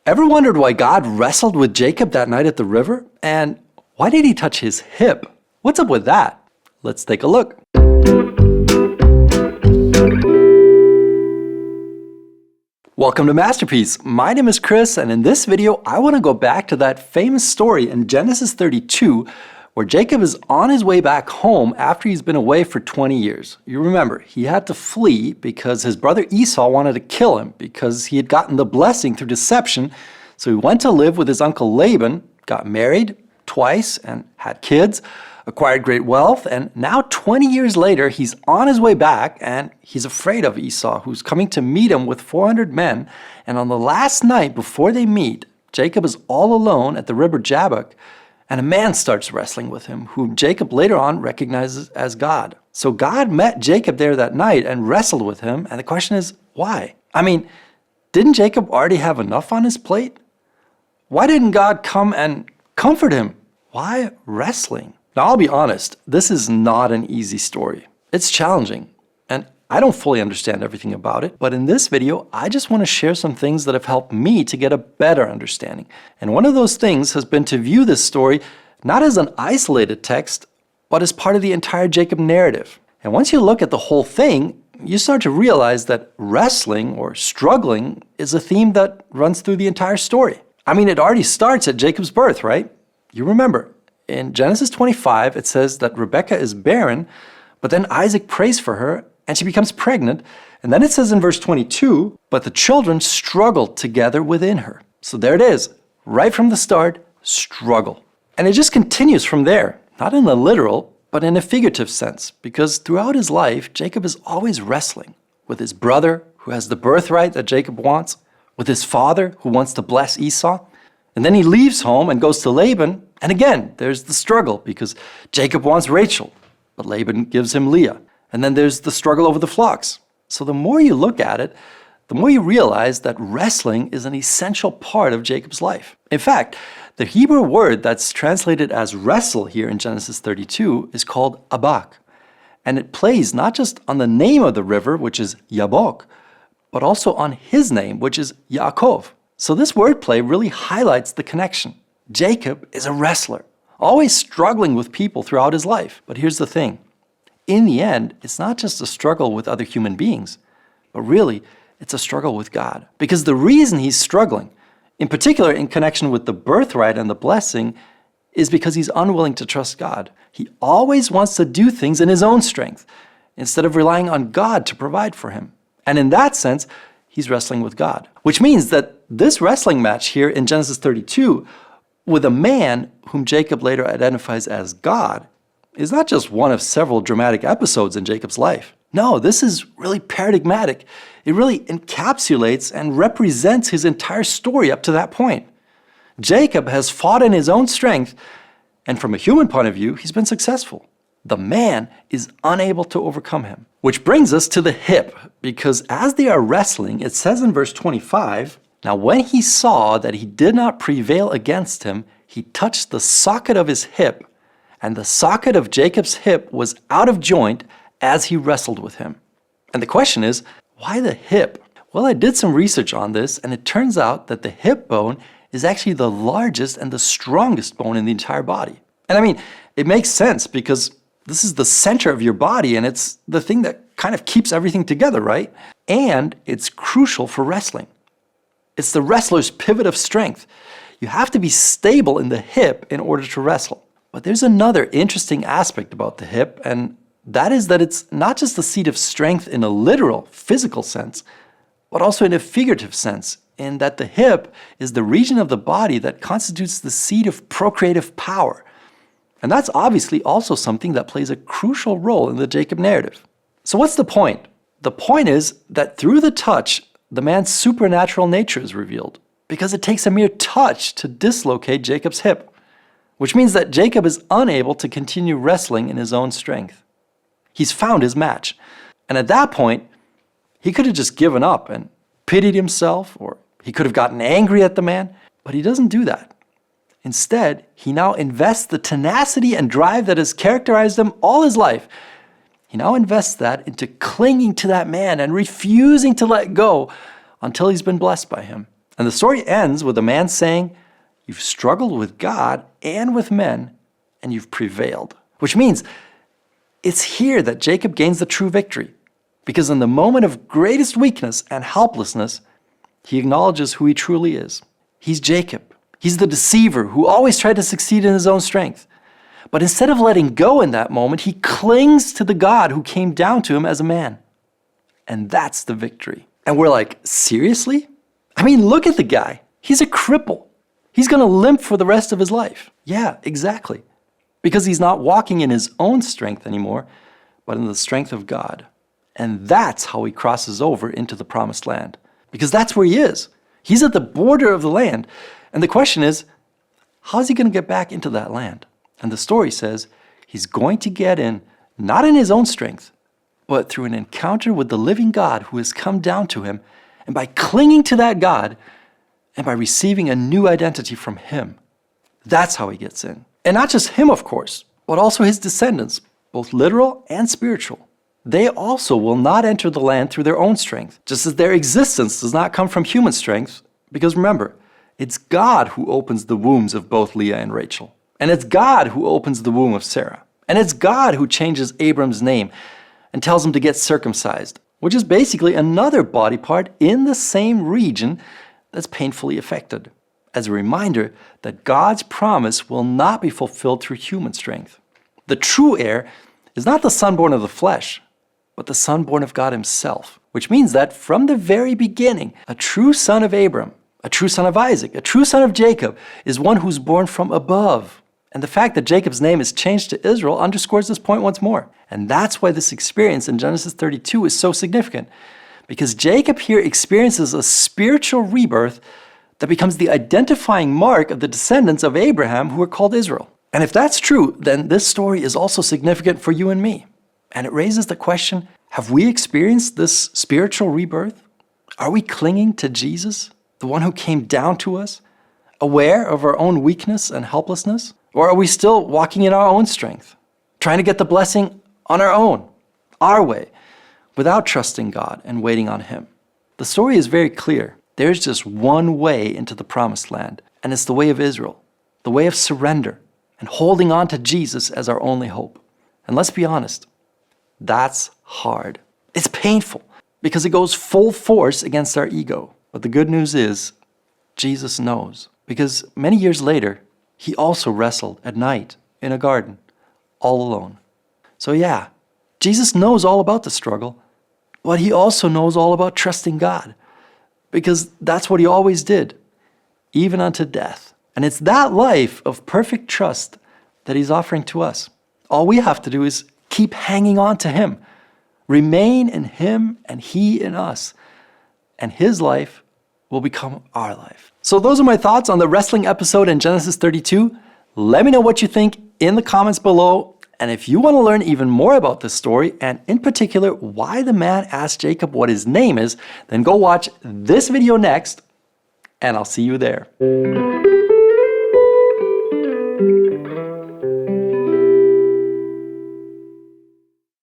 Ever wondered why God wrestled with Jacob that night at the river? And why did he touch his hip? What's up with that? Let's take a look. Welcome to Masterpiece. My name is Chris, and in this video, I want to go back to that famous story in Genesis 32 where Jacob is on his way back home after he's been away for 20 years. You remember, he had to flee because his brother Esau wanted to kill him because he had gotten the blessing through deception. So he went to live with his uncle Laban, got married twice and had kids, acquired great wealth, and now 20 years later, he's on his way back and he's afraid of Esau, who's coming to meet him with 400 men. And on the last night before they meet, Jacob is all alone at the river Jabbok, and a man starts wrestling with him, whom Jacob later on recognizes as God. So God met Jacob there that night and wrestled with him, and the question is, why? I mean, didn't Jacob already have enough on his plate? Why didn't God come and comfort him? Why wrestling? Now, I'll be honest, this is not an easy story. It's challenging, and I don't fully understand everything about it, but in this video, I just want to share some things that have helped me to get a better understanding. And one of those things has been to view this story not as an isolated text, but as part of the entire Jacob narrative. And once you look at the whole thing, you start to realize that wrestling or struggling is a theme that runs through the entire story. I mean, it already starts at Jacob's birth, right? You remember, in Genesis 25, it says that Rebekah is barren, but then Isaac prays for her, and she becomes pregnant. And then it says in verse 22, but the children struggled together within her. So there it is, right from the start, struggle. And it just continues from there, not in a literal, but in a figurative sense, because throughout his life, Jacob is always wrestling with his brother, who has the birthright that Jacob wants, with his father, who wants to bless Esau. And then he leaves home and goes to Laban, and again, there's the struggle, because Jacob wants Rachel, but Laban gives him Leah. And then there's the struggle over the flocks. So the more you look at it, the more you realize that wrestling is an essential part of Jacob's life. In fact, the Hebrew word that's translated as wrestle here in Genesis 32 is called abak. And it plays not just on the name of the river, which is Yabok, but also on his name, which is Yaakov. So this wordplay really highlights the connection. Jacob is a wrestler, always struggling with people throughout his life. But here's the thing. In the end, it's not just a struggle with other human beings, but really, it's a struggle with God. Because the reason he's struggling, in particular in connection with the birthright and the blessing, is because he's unwilling to trust God. He always wants to do things in his own strength, instead of relying on God to provide for him. And in that sense, he's wrestling with God. Which means that this wrestling match here in Genesis 32, with a man whom Jacob later identifies as God, is not just one of several dramatic episodes in Jacob's life. No, this is really paradigmatic. It really encapsulates and represents his entire story up to that point. Jacob has fought in his own strength, and from a human point of view, he's been successful. The man is unable to overcome him. Which brings us to the hip, because as they are wrestling, it says in verse 25, now when he saw that he did not prevail against him, he touched the socket of his hip, and the socket of Jacob's hip was out of joint as he wrestled with him. And the question is, why the hip? Well, I did some research on this, and it turns out that the hip bone is actually the largest and the strongest bone in the entire body. And I mean, it makes sense because this is the center of your body, and it's the thing that kind of keeps everything together, right? And it's crucial for wrestling. It's the wrestler's pivot of strength. You have to be stable in the hip in order to wrestle. But there's another interesting aspect about the hip, and that is that it's not just the seat of strength in a literal, physical sense, but also in a figurative sense, in that the hip is the region of the body that constitutes the seat of procreative power. And that's obviously also something that plays a crucial role in the Jacob narrative. So what's the point? The point is that through the touch, the man's supernatural nature is revealed, because it takes a mere touch to dislocate Jacob's hip, which means that Jacob is unable to continue wrestling in his own strength. He's found his match. And at that point, he could have just given up and pitied himself, or he could have gotten angry at the man, but he doesn't do that. Instead, he now invests the tenacity and drive that has characterized him all his life. He now invests that into clinging to that man and refusing to let go until he's been blessed by him. And the story ends with a man saying, "You've struggled with God and with men, and you've prevailed." Which means it's here that Jacob gains the true victory. Because in the moment of greatest weakness and helplessness, he acknowledges who he truly is. He's Jacob. He's the deceiver who always tried to succeed in his own strength. But instead of letting go in that moment, he clings to the God who came down to him as a man. And that's the victory. And we're like, seriously? I mean, look at the guy. He's a cripple. He's going to limp for the rest of his life. Yeah, exactly. Because he's not walking in his own strength anymore, but in the strength of God. And that's how he crosses over into the promised land. Because that's where he is. He's at the border of the land. And the question is, how's he going to get back into that land? And the story says he's going to get in, not in his own strength, but through an encounter with the living God who has come down to him, and by clinging to that God, and by receiving a new identity from him. That's how he gets in. And not just him, of course, but also his descendants, both literal and spiritual. They also will not enter the land through their own strength, just as their existence does not come from human strength, because remember, it's God who opens the wombs of both Leah and Rachel. And it's God who opens the womb of Sarah. And it's God who changes Abram's name and tells him to get circumcised, which is basically another body part in the same region that's painfully affected, as a reminder that God's promise will not be fulfilled through human strength. The true heir is not the son born of the flesh, but the son born of God himself, which means that from the very beginning, a true son of Abram, a true son of Isaac, a true son of Jacob is one who's born from above. And the fact that Jacob's name is changed to Israel underscores this point once more. And that's why this experience in Genesis 32 is so significant. Because Jacob here experiences a spiritual rebirth that becomes the identifying mark of the descendants of Abraham who are called Israel. And if that's true, then this story is also significant for you and me. And it raises the question, have we experienced this spiritual rebirth? Are we clinging to Jesus, the one who came down to us, aware of our own weakness and helplessness? Or are we still walking in our own strength, trying to get the blessing on our own, our way, without trusting God and waiting on him? The story is very clear. There's just one way into the promised land, and it's the way of Israel, the way of surrender and holding on to Jesus as our only hope. And let's be honest, that's hard. It's painful because it goes full force against our ego. But the good news is, Jesus knows, because many years later, he also wrestled at night in a garden, all alone. So yeah, Jesus knows all about the struggle, but he also knows all about trusting God, because that's what he always did, even unto death. And it's that life of perfect trust that he's offering to us. All we have to do is keep hanging on to him, remain in him and he in us, and his life will become our life. So those are my thoughts on the wrestling episode in Genesis 32. Let me know what you think in the comments below. And if you want to learn even more about this story, and in particular, why the man asked Jacob what his name is, then go watch this video next, and I'll see you there.